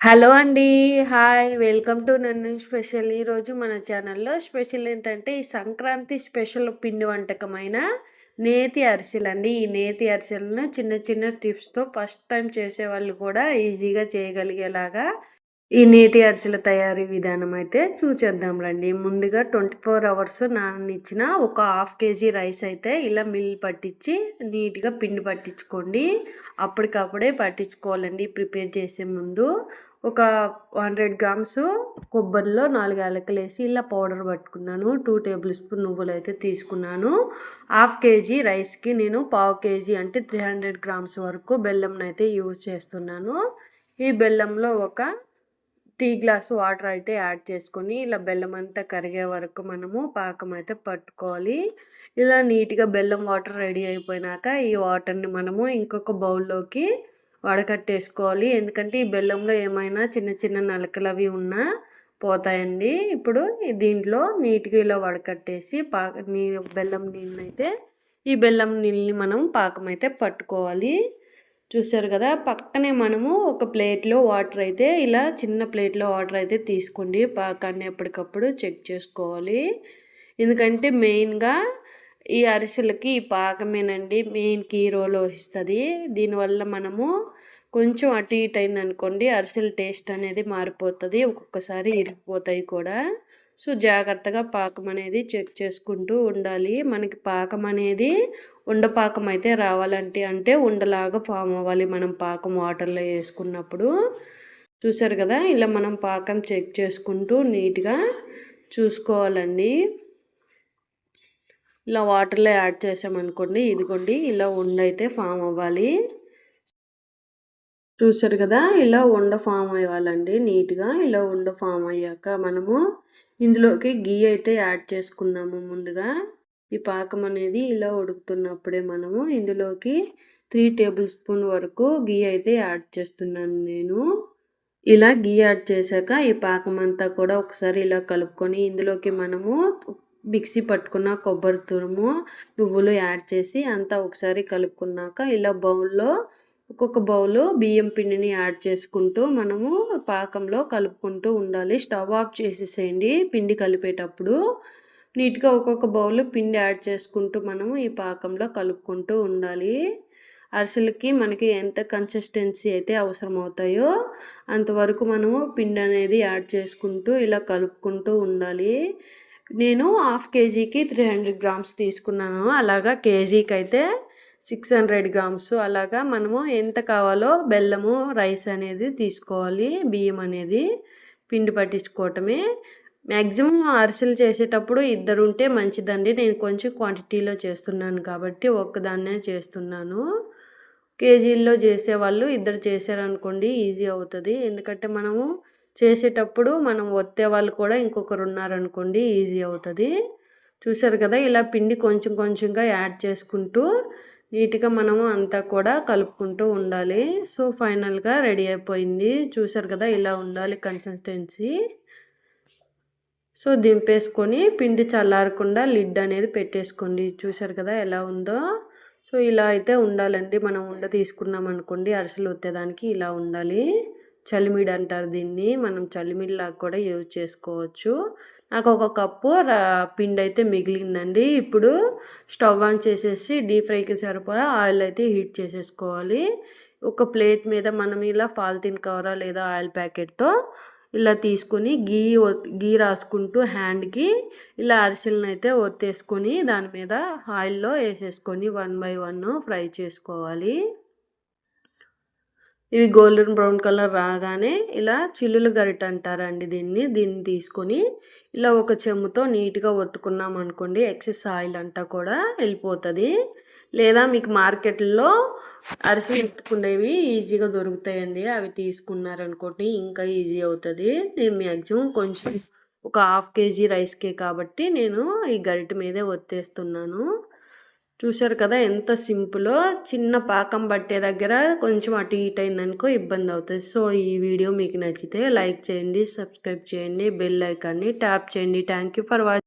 Hello అండి. Hi. Welcome to నన్ను special. ఈరోజు మన ఛానల్‌లో స్పెషల్ ఏంటంటే, ఈ సంక్రాంతి స్పెషల్ పిండి వంటకమైన నేతి అరిసెలండి. ఈ నేతి అరిసెలను చిన్న చిన్న టిప్స్‌తో ఫస్ట్ టైం చేసేవాళ్ళు కూడా ఈజీగా చేయగలిగేలాగా ఈ నేతి అరిసెల తయారీ విధానం అయితే చూసేద్దాం రండి. ముందుగా 24 అవర్స్ నాననిచ్చిన ఒక హాఫ్ కేజీ రైస్ అయితే ఇలా మిల్ పట్టించి నీట్‌గా పిండి పట్టించుకోండి. అప్పటికప్పుడే పట్టించుకోవాలండి ప్రిపేర్ చేసే ముందు. ఒక 100 గ్రామ్స్ కొబ్బరిలో 4 యాలకులేసి ఇలా పౌడర్ పట్టుకున్నాను. 2 టేబుల్ స్పూన్ నువ్వులైతే తీసుకున్నాను. హాఫ్ కేజీ రైస్‌కి నేను పావు కేజీ అంటే 300 గ్రామ్స్ వరకు బెల్లంనైతే యూజ్ చేస్తున్నాను. ఈ బెల్లంలో ఒక టీ గ్లాస్ వాటర్ అయితే యాడ్ చేసుకొని ఇలా బెల్లం అంతా కరిగే వరకు మనము పాకం అయితే పట్టుకోవాలి. ఇలా నీట్‌గా బెల్లం వాటర్ రెడీ అయిపోయినాక ఈ వాటర్‌ని మనము ఇంకొక బౌల్‌లోకి వడకట్టేసుకోవాలి. ఎందుకంటే ఈ బెల్లంలో ఏమైనా చిన్న చిన్న నలకలు అవి ఉన్నా పోతాయండి. ఇప్పుడు దీంట్లో నీట్‌గా ఇలా వడకట్టేసి బెల్లం నీళ్ళనైతే ఈ బెల్లం నీళ్ళని మనం పాకం అయితే పట్టుకోవాలి. చూసారు కదా, పక్కనే మనము ఒక ప్లేట్లో వాటర్ అయితే ఇలా చిన్న ప్లేట్లో వాటర్ అయితే తీసుకోండి. పాకాన్ని ఎప్పటికప్పుడు చెక్ చేసుకోవాలి. ఎందుకంటే మెయిన్గా ఈ అరిసెలకి ఈ పాకమేనండి మెయిన్ కీ రోల్ వహిస్తుంది. దీనివల్ల మనము కొంచెం అటు ఇటు అయిందనుకోండి అరిసెల టేస్ట్ అనేది మారిపోతుంది, ఒక్కొక్కసారి ఇరిగిపోతాయి కూడా. సో జాగ్రత్తగా పాకం అనేది చెక్ చేసుకుంటూ ఉండాలి. మనకి పాకం అనేది ఉండపాకం అయితే రావాలంటే అంటే ఉండలాగా ఫామ్ అవ్వాలి మనం పాకం వాటర్లో వేసుకున్నప్పుడు. చూసారు కదా, ఇలా మనం పాకం చెక్ చేసుకుంటూ నీట్గా చూసుకోవాలండి. ఇలా వాటర్లో యాడ్ చేసామనుకోండి, ఇదిగోండి ఇలా ఉండైతే ఫామ్ అవ్వాలి. చూసారు కదా, ఇలా ఉండ ఫామ్ అవ్వాలండి. నీట్గా ఇలా ఉండ ఫామ్ అయ్యాక మనము ఇందులోకి గీ అయితే యాడ్ చేసుకున్నాము. ముందుగా ఈ పాకం అనేది ఇలా ఉడుకుతున్నప్పుడే మనము ఇందులోకి 3 టేబుల్ స్పూన్ వరకు గీ అయితే యాడ్ చేస్తున్నాను నేను. ఇలా గీ యాడ్ చేశాక ఈ పాకం అంతా కూడా ఒకసారి ఇలా కలుపుకొని ఇందులోకి మనము మిక్సీ పట్టుకున్న కొబ్బరి తురుము, నువ్వులు యాడ్ చేసి అంతా ఒకసారి కలుపుకున్నాక ఇలా బౌల్లో ఒక్కొక్క బౌలు బియ్యం పిండిని యాడ్ చేసుకుంటూ మనము పాకంలో కలుపుకుంటూ ఉండాలి. స్టవ్ ఆఫ్ చేసేసేయండి పిండి కలిపేటప్పుడు. నీట్గా ఒక్కొక్క బౌలు పిండి యాడ్ చేసుకుంటూ మనము ఈ పాకంలో కలుపుకుంటూ ఉండాలి. అరిసెలకి మనకి ఎంత కన్సిస్టెన్సీ అయితే అవసరం అవుతాయో అంతవరకు మనము పిండి అనేది యాడ్ చేసుకుంటూ ఇలా కలుపుకుంటూ ఉండాలి. నేను హాఫ్ కేజీకి 300 గ్రామ్స్ తీసుకున్నాను. అలాగా కేజీకి అయితే 600 గ్రామ్స్ అలాగా మనము ఎంత కావాలో బెల్లము రైస్ అనేది తీసుకోవాలి. బియ్యం అనేది పిండి పట్టించుకోవటమే. మ్యాక్సిమం అరిసెలు చేసేటప్పుడు ఇద్దరు ఉంటే మంచిదండి. నేను కొంచెం క్వాంటిటీలో చేస్తున్నాను కాబట్టి ఒక్కదాన్నే చేస్తున్నాను. కేజీల్లో చేసేవాళ్ళు ఇద్దరు చేశారనుకోండి ఈజీ అవుతుంది. ఎందుకంటే మనము చేసేటప్పుడు మనం ఒత్తే వాళ్ళు కూడా ఇంకొకరు ఉన్నారనుకోండి ఈజీ అవుతుంది. చూసారు కదా, ఇలా పిండి కొంచెం కొంచెంగా యాడ్ చేసుకుంటూ నీట్గా మనము అంతా కూడా కలుపుకుంటూ ఉండాలి. సో ఫైనల్గా రెడీ అయిపోయింది. చూసారు కదా, ఇలా ఉండాలి కన్సిస్టెన్సీ. సో దింపేసుకొని పిండి చల్లారకుండా లిడ్ అనేది పెట్టేసుకోండి. చూసారు కదా ఎలా ఉందో. సో ఇలా అయితే ఉండాలండి. మనం ఉండ తీసుకున్నాం అనుకోండి అరిసెలు ఒత్తేదానికి ఇలా ఉండాలి. చలిమిడి అంటారు దీన్ని. మనం చలిమిడిలాగా కూడా యూజ్ చేసుకోవచ్చు. నాకు ఒక కప్పు పిండి అయితే మిగిలిందండి. ఇప్పుడు స్టవ్ ఆన్ చేసేసి డీప్ ఫ్రైకి సరిపడా ఆయిల్ అయితే హీట్ చేసేసుకోవాలి. ఒక ప్లేట్ మీద మనం ఇలా పాలిథిన్ కవరా లేదా ఆయిల్ ప్యాకెట్తో ఇలా తీసుకొని గీ రాసుకుంటూ హ్యాండ్కి ఇలా అరిసెలను అయితే ఒత్తేసుకొని దాని మీద ఆయిల్లో వేసేసుకొని 1 బై 1 ఫ్రై చేసుకోవాలి. ఇవి గోల్డెన్ బ్రౌన్ కలర్ రాగానే ఇలా చిల్లులు గరిట అంటారండి దీన్ని తీసుకొని ఇలా ఒక చెమ్ముతో నీట్గా ఒత్తుకున్నాం అనుకోండి ఎక్సెస్ ఆయిల్ అంతా కూడా వెళ్ళిపోతుంది. లేదా మీకు మార్కెట్లో అరిసెలు ఎత్తుకునేవి ఈజీగా దొరుకుతాయండి, అవి తీసుకున్నారనుకోండి ఇంకా ఈజీ అవుతుంది. నేను మ్యాక్సిమం కొంచెం ఒక హాఫ్ కేజీ రైస్కే కాబట్టి నేను ఈ గరిట మీదే ఒత్తేస్తున్నాను. చూశారు కదా ఎంత సింపులో. చిన్న పాకం పట్టే దగ్గర కొంచెం అటు ఇటు అయిందనుకో ఇబ్బంది అవుతుంది. సో ఈ వీడియో మీకు నచ్చితే లైక్ చేయండి, సబ్స్క్రైబ్ చేయండి, బెల్ ఐకాన్ని ట్యాప్ చేయండి. Thank you for watching.